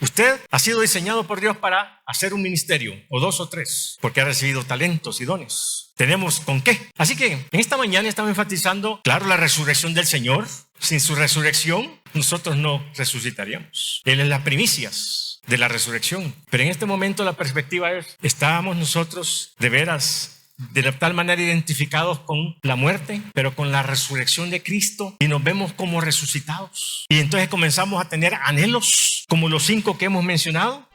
Usted ha sido diseñado por Dios para hacer un ministerio, o 2 o 3, porque ha recibido talentos y dones. Tenemos con qué. Así que en esta mañana estamos enfatizando, claro, la resurrección del Señor. Sin su resurrección, nosotros no resucitaríamos. Él es las primicias de la resurrección. Pero en este momento la perspectiva es, ¿estábamos nosotros de veras de tal manera identificados con la muerte, pero con la resurrección de Cristo, y nos vemos como resucitados? Y entonces comenzamos a tener anhelos como los 5 que hemos mencionado.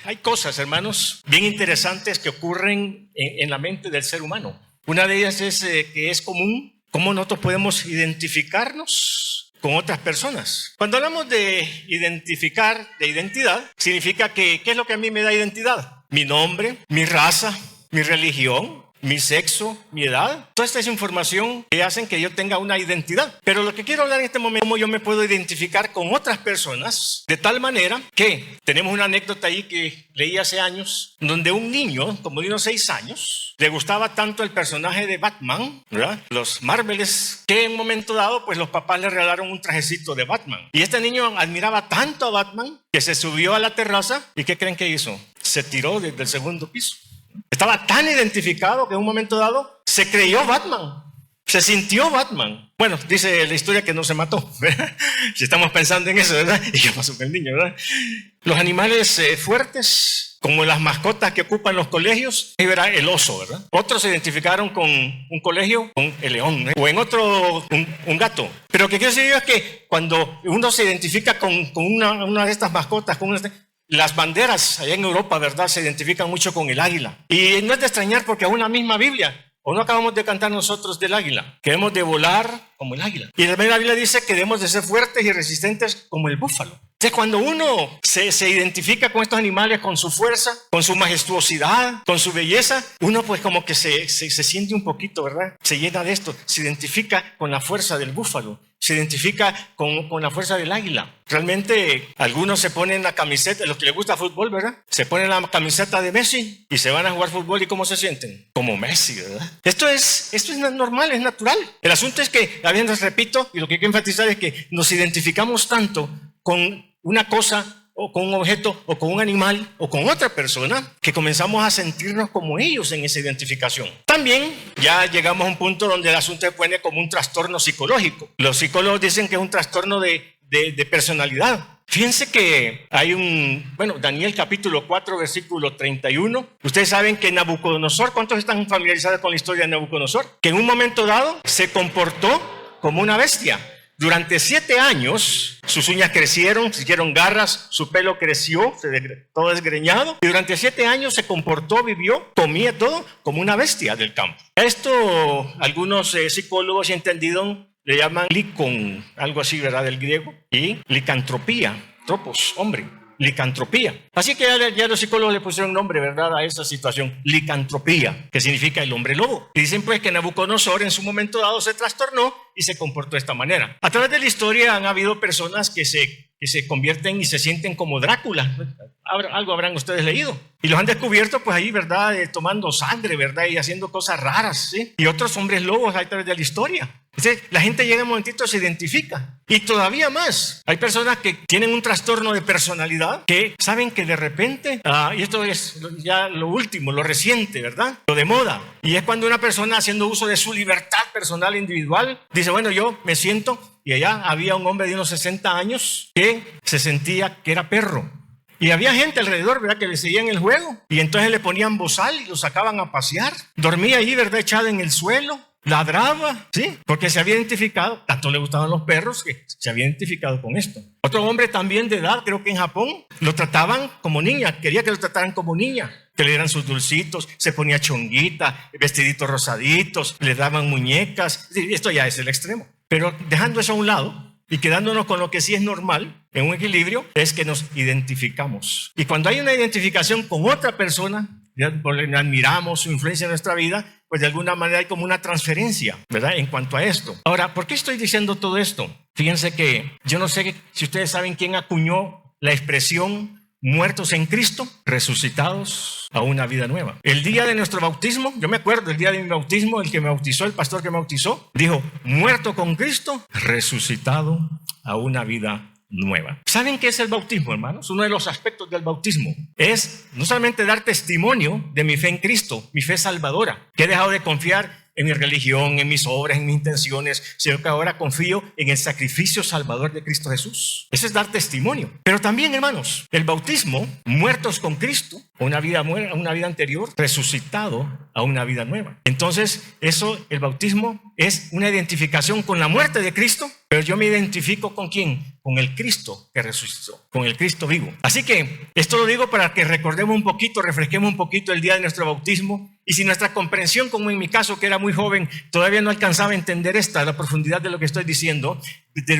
Hay cosas, hermanos, bien interesantes que ocurren en la mente del ser humano. Una de ellas es que es común cómo nosotros podemos identificarnos con otras personas. Cuando hablamos de identificar, de identidad, significa que ¿qué es lo que a mí me da identidad? Mi nombre, mi raza, mi religión, mi sexo, mi edad. Toda esta es información que hacen que yo tenga una identidad. Pero lo que quiero hablar en este momento es cómo yo me puedo identificar con otras personas de tal manera que tenemos una anécdota ahí que leí hace años, donde un niño, como de unos 6 años, le gustaba tanto el personaje de Batman, ¿verdad? Los Marvels, que en un momento dado, pues los papás le regalaron un trajecito de Batman. Y este niño admiraba tanto a Batman que se subió a la terraza y ¿qué creen que hizo? Se tiró desde el 2º piso. Estaba tan identificado que en un momento dado se creyó Batman, se sintió Batman. Bueno, dice la historia que no se mató, ¿verdad? Si estamos pensando en eso, ¿verdad? ¿Y qué pasó con el niño, verdad? Los animales fuertes, como las mascotas que ocupan los colegios, ahí verá el oso, ¿verdad? Otros se identificaron con un colegio, con el león, ¿eh? O en otro, un gato. Pero lo que quiero decir es que cuando uno se identifica con una de estas mascotas, las banderas allá en Europa, ¿verdad?, se identifican mucho con el águila. Y no es de extrañar porque aún la misma Biblia, o no acabamos de cantar nosotros del águila, que debemos de volar como el águila. Y también la Biblia dice que debemos de ser fuertes y resistentes como el búfalo. Entonces cuando uno se identifica con estos animales, con su fuerza, con su majestuosidad, con su belleza, uno pues como que se siente un poquito, ¿verdad?, se llena de esto, se identifica con la fuerza del búfalo, se identifica con la fuerza del águila. Realmente algunos se ponen la camiseta, los que les gusta fútbol, ¿verdad?, se ponen la camiseta de Messi y se van a jugar fútbol. ¿Y cómo se sienten? Como Messi, ¿verdad? Esto es normal, es natural. El asunto es que, les repito, y lo que quiero enfatizar es que nos identificamos tanto con una cosa o con un objeto o con un animal o con otra persona que comenzamos a sentirnos como ellos en esa identificación. También ya llegamos a un punto donde el asunto se pone como un trastorno psicológico. Los psicólogos dicen que es un trastorno de personalidad. Fíjense que hay Daniel capítulo 4 versículo 31. Ustedes saben que Nabucodonosor, ¿cuántos están familiarizados con la historia de Nabucodonosor? Que en un momento dado se comportó como una bestia. Durante 7 años sus uñas crecieron, se hicieron garras, su pelo creció, todo desgreñado, y durante 7 años se comportó, vivió, comía todo como una bestia del campo. Esto algunos psicólogos y entendidos le llaman licon, algo así, ¿verdad?, del griego, y licantropía, tropos, hombre, licantropía. Así que ya los psicólogos le pusieron nombre, ¿verdad?, a esa situación, licantropía, que significa el hombre lobo. Y dicen pues que Nabucodonosor en su momento dado se trastornó y se comportó de esta manera. A través de la historia han habido personas que se convierten y se sienten como Drácula. Algo habrán ustedes leído. Y los han descubierto pues ahí, ¿verdad?, tomando sangre, ¿verdad?, y haciendo cosas raras, ¿sí? Y otros hombres lobos a través de la historia. Entonces, la gente llega un momentito, se identifica. Y todavía más, hay personas que tienen un trastorno de personalidad, que saben que de repente, y esto es ya lo último, lo reciente, ¿verdad?, lo de moda. Y es cuando una persona, haciendo uso de su libertad personal individual, dice, bueno, yo me siento, y allá había un hombre de unos 60 años que se sentía que era perro. Y había gente alrededor, ¿verdad?, que le seguían el juego. Y entonces le ponían bozal y lo sacaban a pasear. Dormía ahí, ¿verdad?, echado en el suelo. Ladraba, ¿sí? Porque se había identificado, tanto le gustaban los perros que se había identificado con esto. Otro hombre también de edad, creo que en Japón, lo trataban como niña, quería que lo trataran como niña, que le dieran sus dulcitos, se ponía chonguita, vestiditos rosaditos, le daban muñecas. Esto ya es el extremo. Pero dejando eso a un lado y quedándonos con lo que sí es normal, en un equilibrio, es que nos identificamos. Y cuando hay una identificación con otra persona, le admiramos su influencia en nuestra vida, pues de alguna manera hay como una transferencia, ¿verdad?, en cuanto a esto. Ahora, ¿por qué estoy diciendo todo esto? Fíjense que yo no sé si ustedes saben quién acuñó la expresión muertos en Cristo, resucitados a una vida nueva. El día de nuestro bautismo, yo me acuerdo el día de mi bautismo, el que me bautizó, el pastor que me bautizó, dijo, muerto con Cristo, resucitado a una vida nueva. ¿Saben qué es el bautismo, hermanos? Uno de los aspectos del bautismo es no solamente dar testimonio de mi fe en Cristo, mi fe salvadora, que he dejado de confiar en mi religión, en mis obras, en mis intenciones, sino que ahora confío en el sacrificio salvador de Cristo Jesús. Eso es dar testimonio. Pero también, hermanos, el bautismo, muertos con Cristo, una vida anterior, resucitado a una vida nueva. Entonces, el bautismo es una identificación con la muerte de Cristo, pero yo me identifico ¿con quién? Con el Cristo que resucitó, con el Cristo vivo. Así que esto lo digo para que recordemos un poquito, refresquemos un poquito el día de nuestro bautismo. Y si nuestra comprensión, como en mi caso, que era muy joven, todavía no alcanzaba a entender la profundidad de lo que estoy diciendo,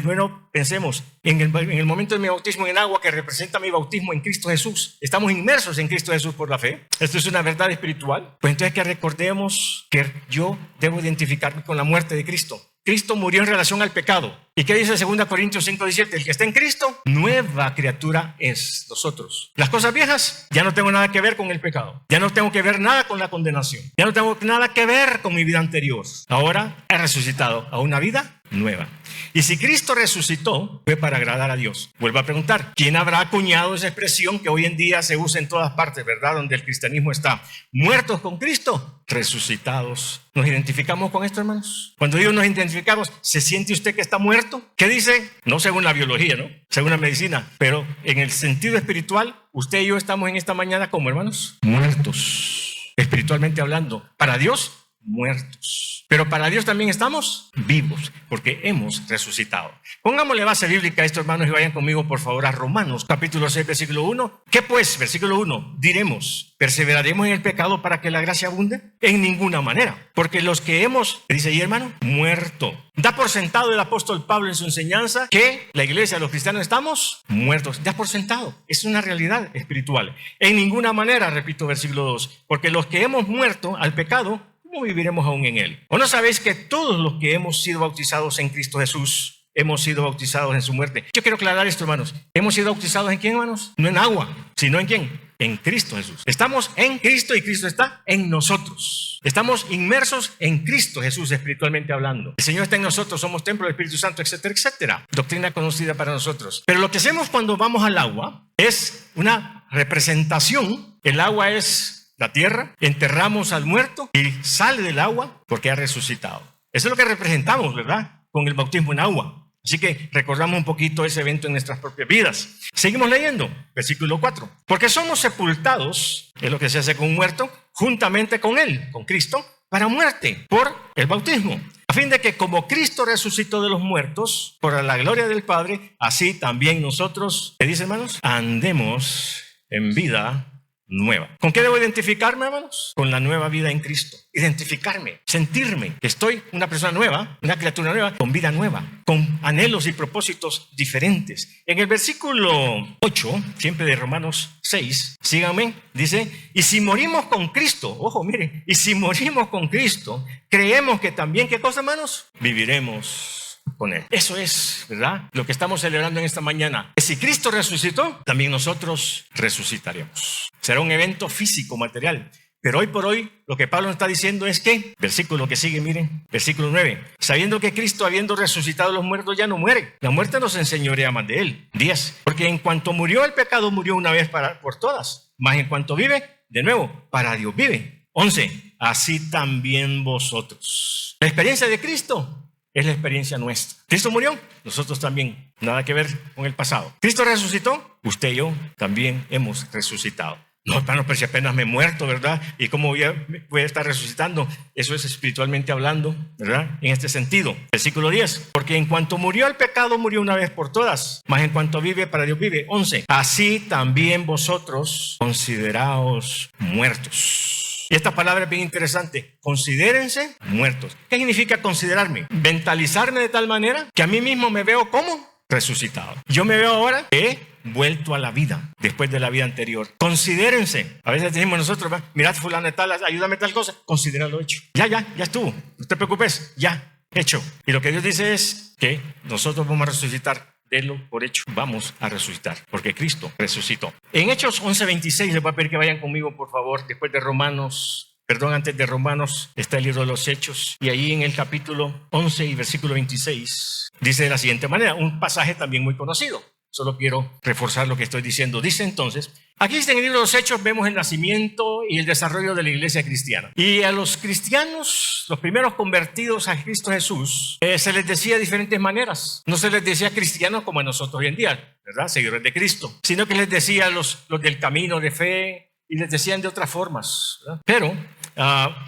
bueno, pensemos, en el momento de mi bautismo en agua, que representa mi bautismo en Cristo Jesús, estamos inmersos en Cristo Jesús por la fe. Esto es una verdad espiritual. Pues entonces que recordemos que yo debo identificarme con la muerte de Cristo. Cristo murió en relación al pecado. ¿Y qué dice 2 Corintios 5:17? El que está en Cristo, nueva criatura es. Nosotros. Las cosas viejas, ya no tengo nada que ver con el pecado. Ya no tengo que ver nada con la condenación. Ya no tengo nada que ver con mi vida anterior. Ahora he resucitado a una vida nueva. Y si Cristo resucitó, fue para agradar a Dios. Vuelvo a preguntar, ¿quién habrá acuñado esa expresión que hoy en día se usa en todas partes, verdad? Donde el cristianismo está. Muertos con Cristo, resucitados. ¿Nos identificamos con esto, hermanos? Cuando digo nos identificamos, ¿se siente usted que está muerto? ¿Qué dice? No según la biología, ¿no? Según la medicina. Pero en el sentido espiritual, usted y yo estamos en esta mañana como hermanos, muertos. Espiritualmente hablando. Para Dios, muertos. Pero para Dios también estamos vivos, porque hemos resucitado. Pongámosle base bíblica a esto, hermanos, y vayan conmigo, por favor, a Romanos, capítulo 6, versículo 1. ¿Qué pues? Versículo 1. Diremos, ¿perseveraremos en el pecado para que la gracia abunde? En ninguna manera. Porque los que hemos, ¿qué dice ahí, hermano? Muerto. Da por sentado el apóstol Pablo en su enseñanza que la iglesia, los cristianos, estamos muertos. Da por sentado. Es una realidad espiritual. En ninguna manera, repito, versículo 2. Porque los que hemos muerto al pecado, ¿cómo viviremos aún en él? ¿O no sabéis que todos los que hemos sido bautizados en Cristo Jesús, hemos sido bautizados en su muerte? Yo quiero aclarar esto, hermanos. ¿Hemos sido bautizados en quién, hermanos? No en agua, sino en quién. En Cristo Jesús. Estamos en Cristo y Cristo está en nosotros. Estamos inmersos en Cristo Jesús, espiritualmente hablando. El Señor está en nosotros, somos templo del Espíritu Santo, etcétera, etcétera. Doctrina conocida para nosotros. Pero lo que hacemos cuando vamos al agua es una representación. El agua es la tierra, enterramos al muerto y sale del agua porque ha resucitado. Eso es lo que representamos, ¿verdad? Con el bautismo en agua. Así que recordamos un poquito ese evento en nuestras propias vidas. Seguimos leyendo, versículo 4. Porque somos sepultados, es lo que se hace con un muerto, juntamente con él, con Cristo, para muerte, por el bautismo. A fin de que como Cristo resucitó de los muertos, por la gloria del Padre, así también nosotros, ¿qué dice, hermanos? Andemos en vida nueva. ¿Con qué debo identificarme, hermanos? Con la nueva vida en Cristo. Identificarme, sentirme que estoy una persona nueva, una criatura nueva, con vida nueva, con anhelos y propósitos diferentes. En el versículo 8, siempre de Romanos 6, síganme, dice, y si morimos con Cristo, ojo, miren, y si morimos con Cristo, creemos que también, ¿qué cosa, hermanos? Viviremos con él. Eso es, ¿verdad? Lo que estamos celebrando en esta mañana. Que si Cristo resucitó, también nosotros resucitaremos. Será un evento físico, material. Pero hoy por hoy, lo que Pablo nos está diciendo es que, versículo que sigue, miren, versículo 9, sabiendo que Cristo, habiendo resucitado a los muertos, ya no muere. La muerte nos enseñorea más de él. 10. Porque en cuanto murió el pecado, murió una vez por todas. Mas en cuanto vive, de nuevo, para Dios vive. 11. Así también vosotros. La experiencia de Cristo es la experiencia nuestra. Cristo murió, nosotros también. Nada que ver con el pasado. Cristo resucitó, usted y yo también hemos resucitado. No, hermanos, pero si apenas me he muerto, ¿verdad? ¿Y cómo voy a estar resucitando? Eso es espiritualmente hablando, ¿verdad? En este sentido. Versículo 10. Porque en cuanto murió el pecado, murió una vez por todas. Mas en cuanto vive, para Dios vive. 11. Así también vosotros consideraos muertos. Y esta palabra es bien interesante. Considérense muertos. ¿Qué significa considerarme? Mentalizarme de tal manera que a mí mismo me veo como resucitado. Yo me veo ahora que he vuelto a la vida después de la vida anterior. Considérense. A veces decimos nosotros, mirad fulano de tal, ayúdame tal cosa. Considéralo hecho. Ya estuvo. No te preocupes, ya hecho. Y lo que Dios dice es que nosotros vamos a resucitar denlo por hecho, vamos a resucitar, porque Cristo resucitó. En Hechos 11:26, les voy a pedir que vayan conmigo, por favor, antes de Romanos está el libro de los Hechos, y ahí en el capítulo 11 y versículo 26, dice de la siguiente manera, un pasaje también muy conocido. Solo quiero reforzar lo que estoy diciendo. Dice entonces, aquí en el libro de los Hechos vemos el nacimiento y el desarrollo de la iglesia cristiana. Y a los cristianos, los primeros convertidos a Cristo Jesús, se les decía de diferentes maneras. No se les decía cristianos como a nosotros hoy en día, ¿verdad? Seguidores de Cristo. Sino que les decía los del camino de fe y les decían de otras formas, ¿verdad? Pero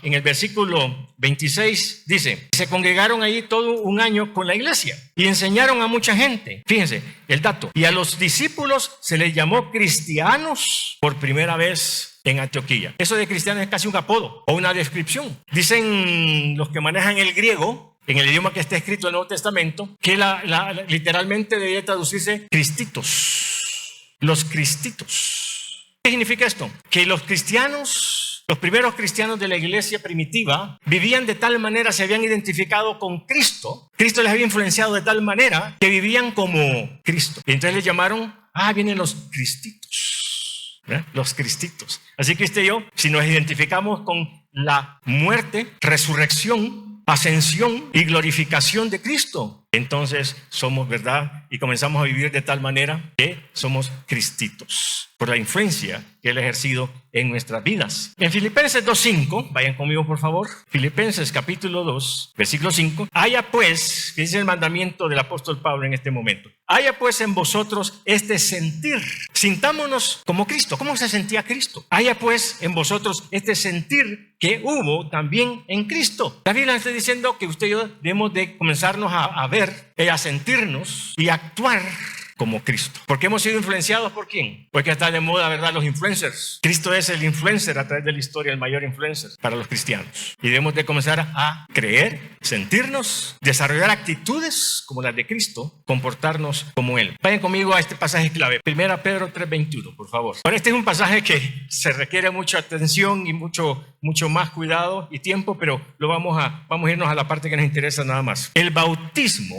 en el versículo 26 dice, se congregaron ahí todo un año con la iglesia y enseñaron a mucha gente. Fíjense el dato. Y a los discípulos se les llamó cristianos por primera vez en Antioquía. Eso de cristiano es casi un apodo o una descripción. Dicen los que manejan el griego, en el idioma que está escrito en el Nuevo Testamento, que literalmente debería traducirse cristitos. Los cristitos. ¿Qué significa esto? Que los cristianos, los primeros cristianos de la iglesia primitiva, vivían de tal manera, se habían identificado con Cristo. Cristo les había influenciado de tal manera que vivían como Cristo. Y entonces les llamaron, vienen los cristitos. ¿Verdad? Los cristitos. Así que usted y yo, si nos identificamos con la muerte, resurrección, ascensión y glorificación de Cristo, entonces somos, ¿verdad? Y comenzamos a vivir de tal manera que somos cristitos por la influencia que Él ha ejercido en nuestras vidas. En Filipenses 2:5, vayan conmigo por favor, Filipenses capítulo 2, versículo 5, haya pues, que dice el mandamiento del apóstol Pablo en este momento, haya pues en vosotros este sentir, sintámonos como Cristo. ¿Cómo se sentía Cristo? Haya pues en vosotros este sentir que hubo también en Cristo. La Biblia está diciendo que usted y yo debemos de comenzarnos a ver, a sentirnos y actuar como Cristo. Porque hemos sido influenciados ¿por quién? Porque está de moda, ¿verdad? Los influencers. Cristo es el influencer a través de la historia, el mayor influencer para los cristianos. Y debemos de comenzar a creer, sentirnos, desarrollar actitudes como las de Cristo, comportarnos como Él. Vayan conmigo a este pasaje clave. 1 Pedro 3:21, por favor. Ahora, este es un pasaje que se requiere mucha atención y mucho más cuidado y tiempo, pero vamos a irnos a la parte que nos interesa nada más. El bautismo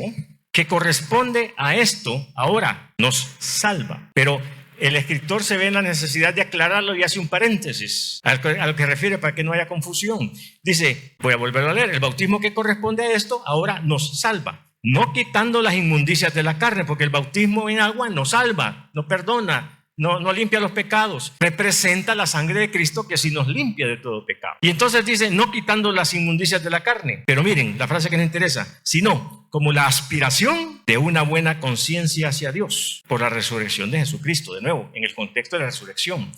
que corresponde a esto ahora nos salva, pero el escritor se ve en la necesidad de aclararlo y hace un paréntesis a lo que refiere para que no haya confusión. Dice, voy a volverlo a leer, el bautismo que corresponde a esto ahora nos salva, no quitando las inmundicias de la carne, porque el bautismo en agua no salva, no perdona, no limpia los pecados, representa la sangre de Cristo que sí nos limpia de todo pecado. Y entonces dice, no quitando las inmundicias de la carne, pero miren, la frase que nos interesa, sino como la aspiración de una buena conciencia hacia Dios por la resurrección de Jesucristo, de nuevo, en el contexto de la resurrección.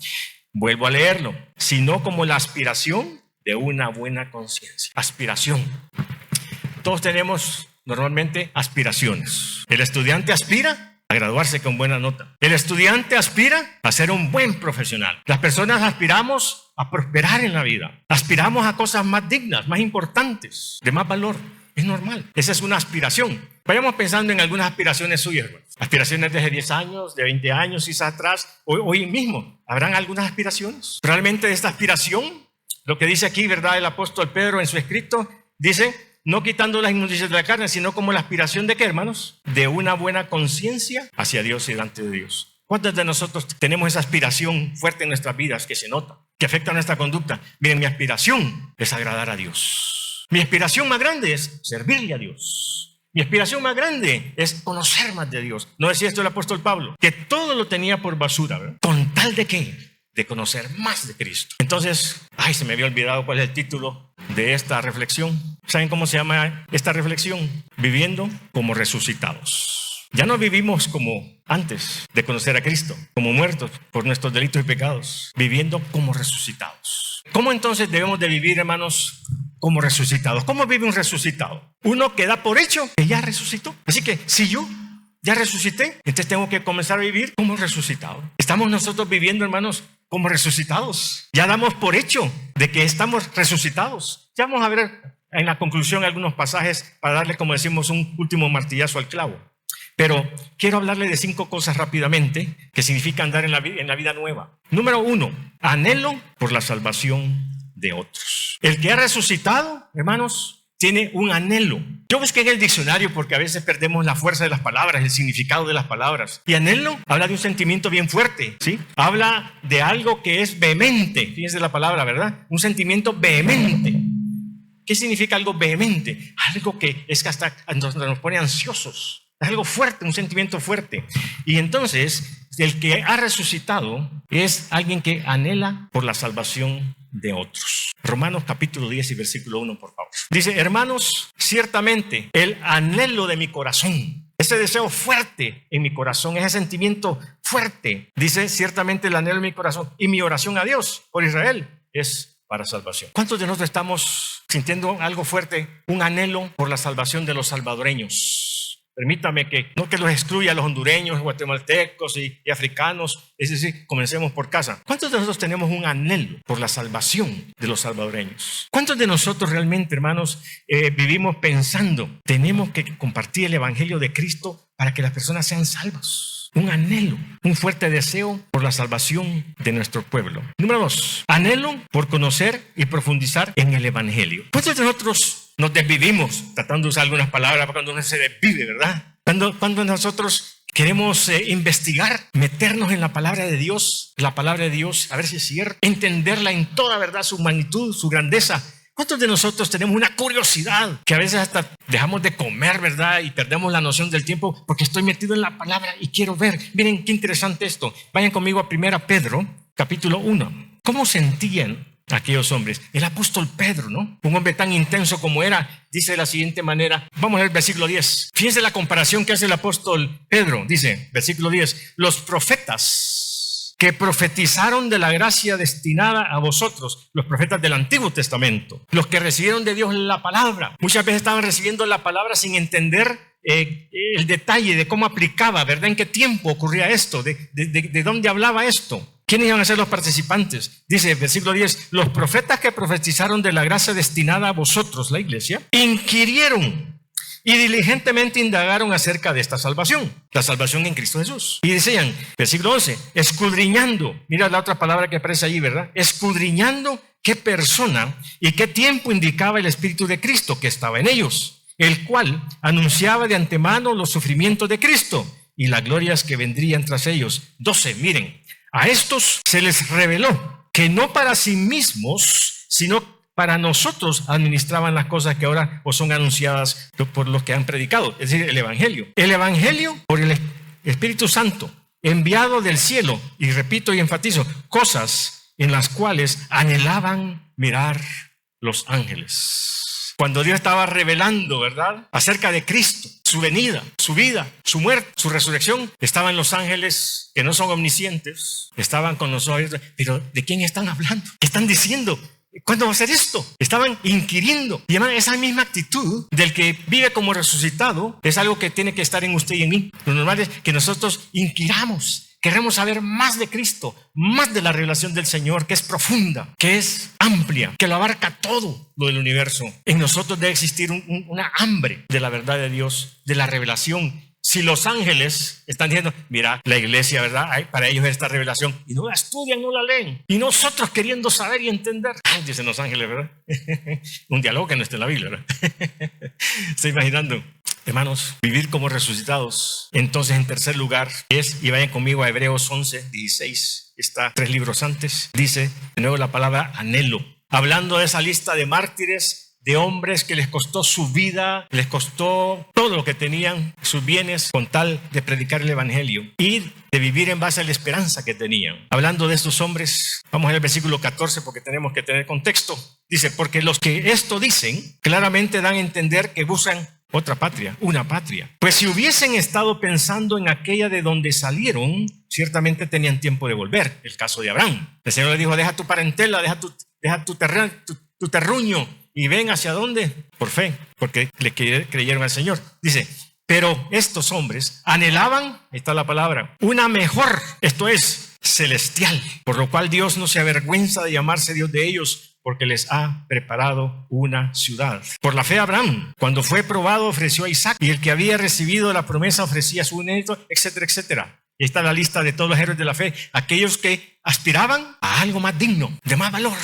Vuelvo a leerlo, sino como la aspiración de una buena conciencia. Aspiración. Todos tenemos normalmente aspiraciones. El estudiante aspira a graduarse con buena nota. El estudiante aspira a ser un buen profesional. Las personas aspiramos a prosperar en la vida. Aspiramos a cosas más dignas, más importantes, de más valor. Es normal. Esa es una aspiración. Vayamos pensando en algunas aspiraciones suyas, hermanos. Aspiraciones desde 10 años, de 20 años, quizás atrás, hoy mismo. ¿Habrán algunas aspiraciones? Realmente esta aspiración, lo que dice aquí, ¿verdad? El apóstol Pedro en su escrito, dice, no quitando las inmundicias de la carne, sino como la aspiración de ¿qué, hermanos? De una buena conciencia hacia Dios y delante de Dios. ¿Cuántos de nosotros tenemos esa aspiración fuerte en nuestras vidas que se nota, que afecta nuestra conducta? Miren, mi aspiración es agradar a Dios. Mi aspiración más grande es servirle a Dios. Mi aspiración más grande es conocer más de Dios. ¿No decía esto el apóstol Pablo? Que todo lo tenía por basura, ¿verdad? ¿Con tal de qué? De conocer más de Cristo. Entonces, se me había olvidado cuál es el título de esta reflexión. ¿Saben cómo se llama esta reflexión? Viviendo como resucitados. Ya no vivimos como antes de conocer a Cristo, como muertos por nuestros delitos y pecados, viviendo como resucitados. ¿Cómo entonces debemos de vivir, hermanos, como resucitados? ¿Cómo vive un resucitado? Uno que da por hecho que ya resucitó. Así que si yo ya resucité, entonces tengo que comenzar a vivir como resucitado. Estamos nosotros viviendo, hermanos, como resucitados. Ya damos por hecho de que estamos resucitados. Ya vamos a ver en la conclusión algunos pasajes para darle, como decimos, un último martillazo al clavo. Pero quiero hablarle de 5 cosas rápidamente que significa andar en la vida nueva. Número 1, anhelo por la salvación de otros. El que ha resucitado, hermanos, tiene un anhelo. Yo busqué en el diccionario porque a veces perdemos la fuerza de las palabras, el significado de las palabras. Y anhelo habla de un sentimiento bien fuerte, ¿sí? Habla de algo que es vehemente. Fíjense la palabra, ¿verdad? Un sentimiento vehemente. ¿Qué significa algo vehemente? Algo que es que hasta nos pone ansiosos. Es algo fuerte, un sentimiento fuerte. Y entonces, el que ha resucitado es alguien que anhela por la salvación de otros. Romanos capítulo 10 y versículo 1, por favor. Dice, hermanos, ciertamente el anhelo de mi corazón, ese deseo fuerte en mi corazón, ese sentimiento fuerte, dice, ciertamente el anhelo de mi corazón y mi oración a Dios por Israel es para salvación. ¿Cuántos de nosotros estamos sintiendo algo fuerte, un anhelo por la salvación de los salvadoreños? Permítame que no que los excluya a los hondureños, guatemaltecos y africanos, es decir, comencemos por casa. ¿Cuántos de nosotros tenemos un anhelo por la salvación de los salvadoreños? ¿Cuántos de nosotros realmente, hermanos, vivimos pensando, tenemos que compartir el evangelio de Cristo para que las personas sean salvas? Un anhelo, un fuerte deseo por la salvación de nuestro pueblo. Número 2, anhelo por conocer y profundizar en el evangelio. ¿Cuántos de nosotros nos desvivimos, tratando de usar algunas palabras para cuando uno se desvive, ¿verdad? Cuando nosotros queremos investigar, meternos en la palabra de Dios, a ver si es cierto, entenderla en toda verdad, su magnitud, su grandeza. ¿Cuántos de nosotros tenemos una curiosidad que a veces hasta dejamos de comer, ¿verdad? Y perdemos la noción del tiempo porque estoy metido en la palabra y quiero ver. Miren qué interesante esto. Vayan conmigo a 1 Pedro, capítulo 1. ¿Cómo sentían aquellos hombres? El apóstol Pedro, ¿no? Un hombre tan intenso como era, dice de la siguiente manera. Vamos a ver el versículo 10. Fíjense la comparación que hace el apóstol Pedro. Dice, versículo 10, los profetas que profetizaron de la gracia destinada a vosotros, los profetas del Antiguo Testamento, los que recibieron de Dios la palabra. Muchas veces estaban recibiendo la palabra sin entender el detalle de cómo aplicaba, ¿verdad? ¿En qué tiempo ocurría esto? ¿De dónde hablaba esto? ¿Quiénes iban a ser los participantes? Dice, versículo 10, los profetas que profetizaron de la gracia destinada a vosotros, la iglesia, inquirieron y diligentemente indagaron acerca de esta salvación, la salvación en Cristo Jesús. Y decían, versículo 11, escudriñando, mira la otra palabra que aparece allí, ¿verdad? Escudriñando qué persona y qué tiempo indicaba el Espíritu de Cristo que estaba en ellos, el cual anunciaba de antemano los sufrimientos de Cristo y las glorias que vendrían tras ellos. 12, miren, a estos se les reveló que no para sí mismos, sino para nosotros administraban las cosas que ahora os son anunciadas por los que han predicado, es decir, el Evangelio. El Evangelio por el Espíritu Santo, enviado del cielo, y repito y enfatizo, cosas en las cuales anhelaban mirar los ángeles. Cuando Dios estaba revelando, ¿verdad?, acerca de Cristo, su venida, su vida, su muerte, su resurrección, estaban los ángeles que no son omniscientes, estaban con nosotros, pero ¿de quién están hablando? ¿Qué están diciendo? ¿Cuándo va a ser esto? Estaban inquiriendo. Y además esa misma actitud del que vive como resucitado es algo que tiene que estar en usted y en mí. Lo normal es que nosotros inquiramos. Queremos saber más de Cristo, más de la revelación del Señor, que es profunda, que es amplia, que lo abarca todo lo del universo. En nosotros debe existir una hambre de la verdad de Dios, de la revelación. Si los ángeles están diciendo, mira, la iglesia, ¿verdad? Para ellos esta revelación, y no la estudian, no la leen. Y nosotros queriendo saber y entender. Ay, dicen los ángeles, ¿verdad? Un diálogo que no está en la Biblia, ¿verdad? Estoy imaginando. Hermanos, vivir como resucitados. Entonces, en tercer lugar y vayan conmigo a Hebreos 11, 16, está 3 libros antes, dice de nuevo la palabra anhelo. Hablando de esa lista de mártires, de hombres que les costó su vida, les costó todo lo que tenían, sus bienes, con tal de predicar el evangelio y de vivir en base a la esperanza que tenían. Hablando de estos hombres, vamos al versículo 14 porque tenemos que tener contexto. Dice, porque los que esto dicen claramente dan a entender que buscan otra patria, una patria. Pues si hubiesen estado pensando en aquella de donde salieron, ciertamente tenían tiempo de volver. El caso de Abraham. El Señor le dijo, deja tu parentela, deja tu terruño y ven hacia dónde, por fe, porque le creyeron al Señor. Dice, pero estos hombres anhelaban, está la palabra, una mejor, esto es, celestial, por lo cual Dios no se avergüenza de llamarse Dios de ellos, porque les ha preparado una ciudad. Por la fe Abraham, cuando fue probado, ofreció a Isaac, y el que había recibido la promesa ofrecía a su nieto, etcétera, etcétera. Y está la lista de todos los héroes de la fe, aquellos que aspiraban a algo más digno, de más valor,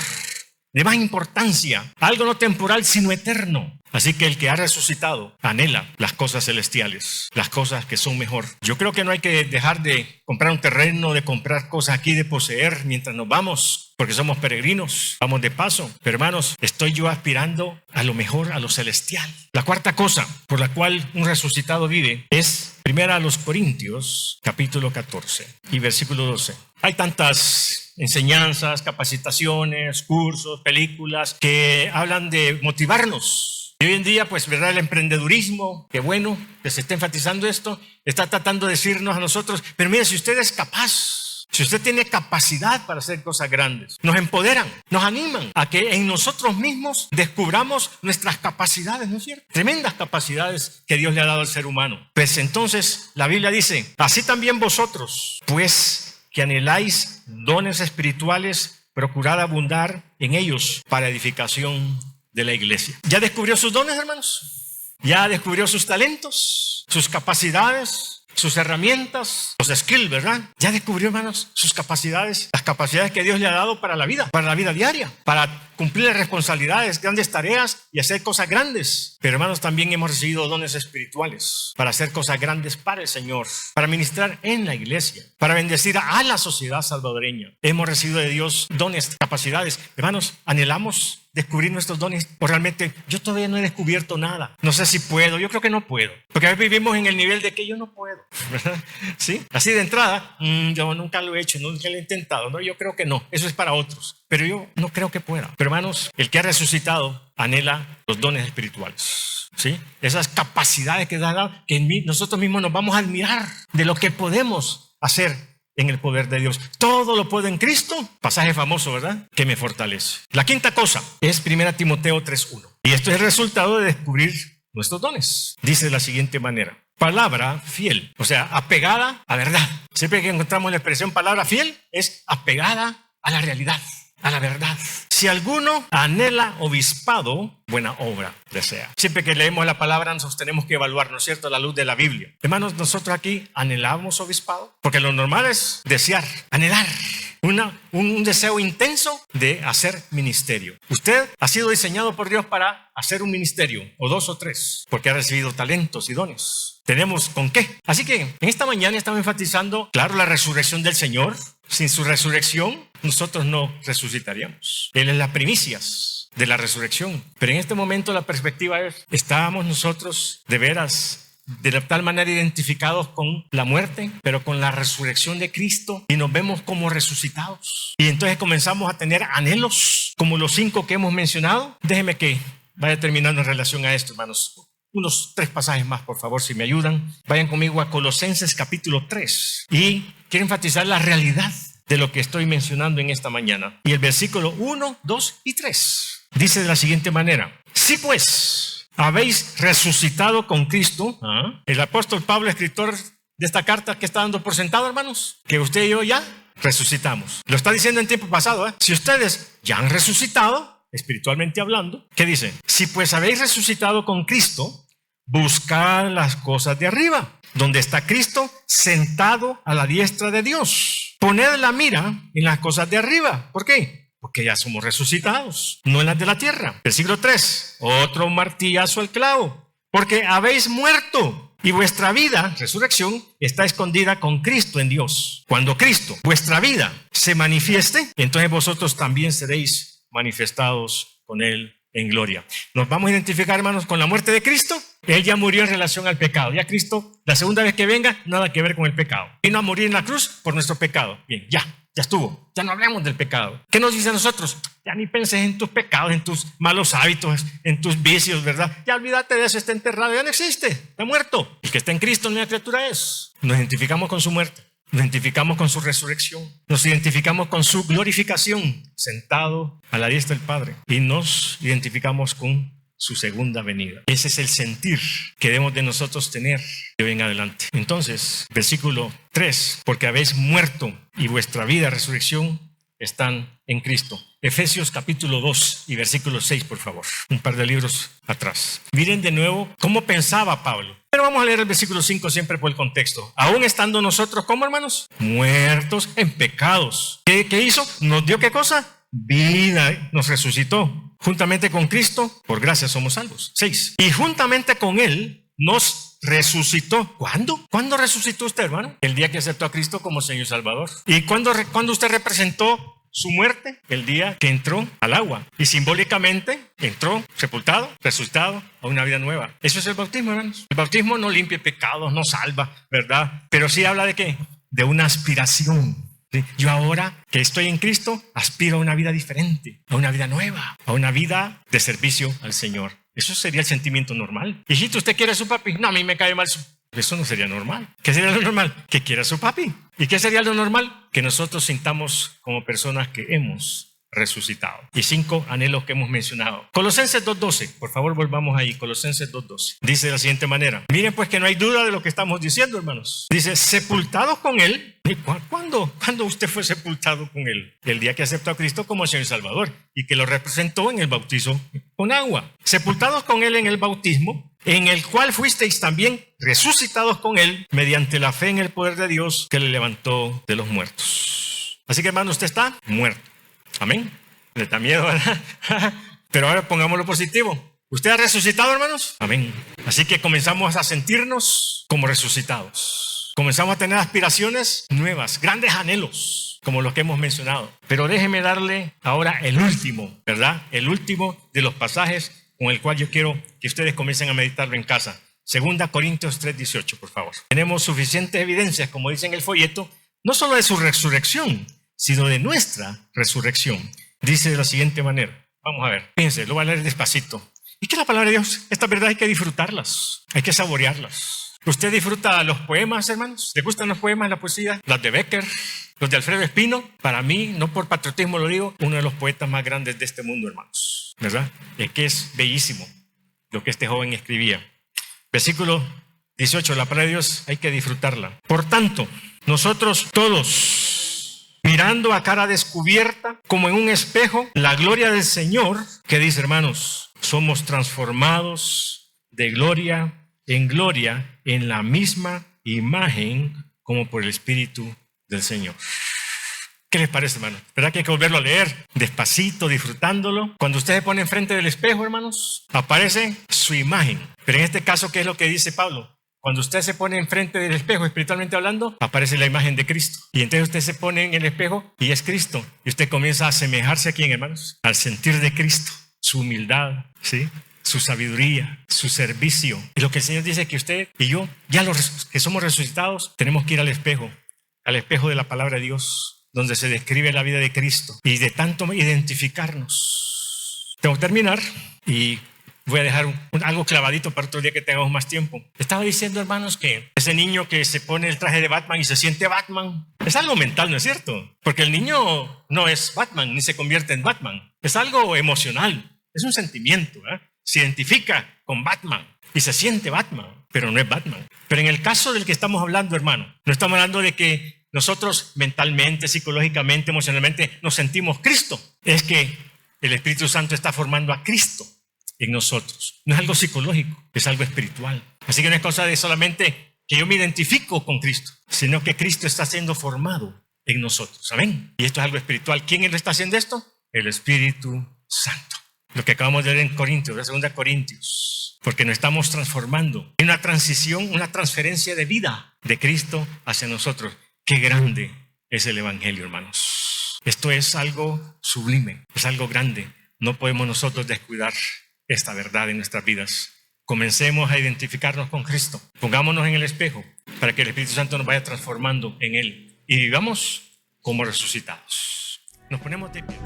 de más importancia, algo no temporal sino eterno. Así que el que ha resucitado anhela las cosas celestiales, las cosas que son mejor. Yo creo que no hay que dejar de comprar un terreno, de comprar cosas aquí, de poseer mientras nos vamos, porque somos peregrinos, vamos de paso. Pero hermanos, estoy yo aspirando a lo mejor, a lo celestial. La cuarta cosa por la cual un resucitado vive es primera a los Corintios, capítulo 14 y versículo 12. Hay tantas enseñanzas, capacitaciones, cursos, películas que hablan de motivarnos. Y hoy en día, pues, ¿verdad? El emprendedurismo, qué bueno que se esté enfatizando esto, está tratando de decirnos a nosotros, pero mire, si usted es capaz, si usted tiene capacidad para hacer cosas grandes, nos empoderan, nos animan a que en nosotros mismos descubramos nuestras capacidades, ¿no es cierto? Tremendas capacidades que Dios le ha dado al ser humano. Pues entonces la Biblia dice, así también vosotros, pues que anheláis dones espirituales, procurad abundar en ellos para edificación de la iglesia. ¿Ya descubrió sus dones, hermanos? ¿Ya descubrió sus talentos, sus capacidades, sus herramientas, los skills, ¿verdad? ¿Ya descubrió, hermanos, sus capacidades, las capacidades que Dios le ha dado para la vida diaria, para cumplir las responsabilidades, grandes tareas y hacer cosas grandes? Pero hermanos, también hemos recibido dones espirituales para hacer cosas grandes para el Señor, para ministrar en la iglesia, para bendecir a la sociedad salvadoreña. Hemos recibido de Dios dones, capacidades. Hermanos, anhelamos descubrir nuestros dones, o realmente yo todavía no he descubierto nada. No sé si puedo, yo creo que no puedo, porque a veces vivimos en el nivel de que yo no puedo, ¿verdad? ¿Sí? Así de entrada, yo nunca lo he hecho, nunca lo he intentado, no, yo creo que no, eso es para otros, pero yo no creo que pueda. Pero hermanos, el que ha resucitado anhela los dones espirituales, ¿sí? Esas capacidades que da, que nosotros mismos nos vamos a admirar de lo que podemos hacer en el poder de Dios. Todo lo puedo en Cristo, pasaje famoso, ¿verdad? Que me fortalece. La quinta cosa es 1 Timoteo 3:1. Y esto es el resultado de descubrir nuestros dones. Dice de la siguiente manera: palabra fiel, o sea, apegada a verdad. Siempre que encontramos la expresión palabra fiel, es apegada a la realidad, a la verdad. Si alguno anhela obispado, buena obra desea. Siempre que leemos la palabra nos tenemos que evaluar, ¿no es cierto?, a la luz de la Biblia. Hermanos, nosotros aquí anhelamos obispado, porque lo normal es desear, anhelar, un deseo intenso de hacer ministerio. Usted ha sido diseñado por Dios para hacer un ministerio, o dos o tres, porque ha recibido talentos y dones. Tenemos con qué. Así que en esta mañana estamos enfatizando, claro, la resurrección del Señor. Sin su resurrección, nosotros no resucitaríamos. Él es las primicias de la resurrección. Pero en este momento la perspectiva es, ¿estábamos nosotros de veras de tal manera identificados con la muerte, pero con la resurrección de Cristo, y nos vemos como resucitados? Y entonces comenzamos a tener anhelos como los 5 que hemos mencionado. Déjeme que vaya terminando en relación a esto, hermanos. Unos 3 pasajes más, por favor, si me ayudan. Vayan conmigo a Colosenses capítulo 3. Y quiero enfatizar la realidad de lo que estoy mencionando en esta mañana. Y el versículo 1, 2 y 3 dice de la siguiente manera: si pues habéis resucitado con Cristo. El apóstol Pablo, escritor de esta carta, ¿qué está dando por sentado, hermanos? Que usted y yo ya resucitamos. Lo está diciendo en tiempo pasado, Si ustedes ya han resucitado, espiritualmente hablando, ¿qué dice? Si pues habéis resucitado con Cristo, buscad las cosas de arriba, donde está Cristo sentado a la diestra de Dios. Poned la mira en las cosas de arriba. ¿Por qué? Porque ya somos resucitados, no en las de la tierra. Versículo 3, otro martillazo al clavo, porque habéis muerto y vuestra vida, resurrección, está escondida con Cristo en Dios. Cuando Cristo, vuestra vida, se manifieste, entonces vosotros también seréis manifestados con Él en gloria. Nos vamos a identificar, hermanos, con la muerte de Cristo. Él ya murió en relación al pecado. Ya Cristo, la segunda vez que venga, nada que ver con el pecado. Vino a morir en la cruz por nuestro pecado. Bien, ya estuvo. Ya no hablemos del pecado. ¿Qué nos dice a nosotros? Ya ni penses en tus pecados, en tus malos hábitos, en tus vicios, ¿verdad? Ya olvídate de eso, está enterrado, ya no existe, está muerto. El que está en Cristo, nueva criatura es. Nos identificamos con su muerte. Nos identificamos con su resurrección, nos identificamos con su glorificación, sentado a la diestra del Padre, y nos identificamos con su segunda venida. Ese es el sentir que debemos de nosotros tener de hoy en adelante. Entonces, versículo 3, porque habéis muerto y vuestra vida, resurrección, están en Cristo. Efesios capítulo 2 y versículo 6, por favor. Un par de libros atrás. Miren de nuevo cómo pensaba Pablo. Pero vamos a leer el versículo 5 siempre por el contexto. Aún estando nosotros, ¿cómo, hermanos? Muertos en pecados. ¿Qué hizo? ¿Nos dio qué cosa? Vida. Nos resucitó. juntamente con Cristo, por gracia somos salvos. 6. Y juntamente con Él nos resucitó. ¿Cuándo? ¿Cuándo resucitó usted, hermano? El día que aceptó a Cristo como Señor y Salvador. ¿Y cuándo usted representó su muerte? El día que entró al agua. Y simbólicamente entró sepultado, resucitado a una vida nueva. Eso es el bautismo, hermanos. El bautismo no limpia pecados, no salva, ¿verdad? Pero sí habla de ¿qué? De una aspiración. ¿Sí? Yo ahora que estoy en Cristo, aspiro a una vida diferente, a una vida nueva, a una vida de servicio al Señor. Eso sería el sentimiento normal. Hijito, ¿usted quiere a su papi? No, a mí me cae mal su... Eso no sería normal. ¿Qué sería lo normal? Que quiera a su papi. ¿Y qué sería lo normal? Que nosotros sintamos como personas que hemos resucitado. Y 5 anhelos que hemos mencionado. Colosenses 2:12. Por favor, volvamos ahí. Colosenses 2:12. Dice de la siguiente manera. Miren pues que no hay duda de lo que estamos diciendo, hermanos. Dice, sepultados con Él. ¿Cuándo usted fue sepultado con Él? El día que aceptó a Cristo como Señor y Salvador y que lo representó en el bautizo con agua. Sepultados con Él en el bautismo, en el cual fuisteis también resucitados con Él mediante la fe en el poder de Dios que le levantó de los muertos. Así que, hermano, usted está muerto. Amén. Le da miedo, ¿verdad? Pero ahora pongámoslo positivo. ¿Usted ha resucitado, hermanos? Amén. Así que comenzamos a sentirnos como resucitados. Comenzamos a tener aspiraciones nuevas, grandes anhelos, como los que hemos mencionado. Pero déjeme darle ahora el último, ¿verdad? El último de los pasajes con el cual yo quiero que ustedes comiencen a meditarlo en casa. 2 Corintios 3:18, por favor. Tenemos suficientes evidencias, como dice en el folleto, no solo de su resurrección, sino de nuestra resurrección. Dice de la siguiente manera. Vamos a ver, fíjense, lo voy a leer despacito. Y que la palabra de Dios, esta verdad hay que disfrutarlas, hay que saborearlas. ¿Usted disfruta los poemas, hermanos? ¿Le gustan los poemas, la poesía? Las de Becker, los de Alfredo Espino. Para mí, no por patriotismo lo digo, uno de los poetas más grandes de este mundo, hermanos. ¿Verdad? Es que es bellísimo lo que este joven escribía. Versículo 18, la palabra de Dios hay que disfrutarla. Por tanto, nosotros todos, mirando a cara descubierta, como en un espejo, la gloria del Señor, que dice, hermanos, somos transformados de gloria en la misma imagen como por el Espíritu del Señor. ¿Qué les parece, hermano? ¿Verdad que hay que volverlo a leer despacito, disfrutándolo? Cuando usted se pone enfrente del espejo, hermanos, aparece su imagen. Pero en este caso, ¿qué es lo que dice Pablo? Cuando usted se pone enfrente del espejo, espiritualmente hablando, aparece la imagen de Cristo. Y entonces usted se pone en el espejo y es Cristo. Y usted comienza a asemejarse a ¿quién, hermanos? Al sentir de Cristo, su humildad, ¿sí? Su sabiduría, su servicio. Y lo que el Señor dice es que usted y yo, ya los que somos resucitados, tenemos que ir al espejo de la palabra de Dios, donde se describe la vida de Cristo. Y de tanto identificarnos. Tengo que terminar y voy a dejar algo clavadito para otro día que tengamos más tiempo. Estaba diciendo, hermanos, que ese niño que se pone el traje de Batman y se siente Batman, es algo mental, ¿no es cierto? Porque el niño no es Batman, ni se convierte en Batman. Es algo emocional, es un sentimiento, ¿eh? Se identifica con Batman y se siente Batman, pero no es Batman. Pero en el caso del que estamos hablando, hermano, no estamos hablando de que nosotros mentalmente, psicológicamente, emocionalmente nos sentimos Cristo. Es que el Espíritu Santo está formando a Cristo en nosotros. No es algo psicológico, es algo espiritual. Así que no es cosa de solamente que yo me identifico con Cristo, sino que Cristo está siendo formado en nosotros. ¿Amén? Y esto es algo espiritual. ¿Quién lo está haciendo esto? El Espíritu Santo. Lo que acabamos de leer en Corintios, la 2 Corintios. Porque nos estamos transformando. Hay una transición, una transferencia de vida de Cristo hacia nosotros. Qué grande es el Evangelio, hermanos. Esto es algo sublime, es algo grande. No podemos nosotros descuidar esta verdad en nuestras vidas. Comencemos a identificarnos con Cristo. Pongámonos en el espejo para que el Espíritu Santo nos vaya transformando en Él. Y vivamos como resucitados. Nos ponemos de pie.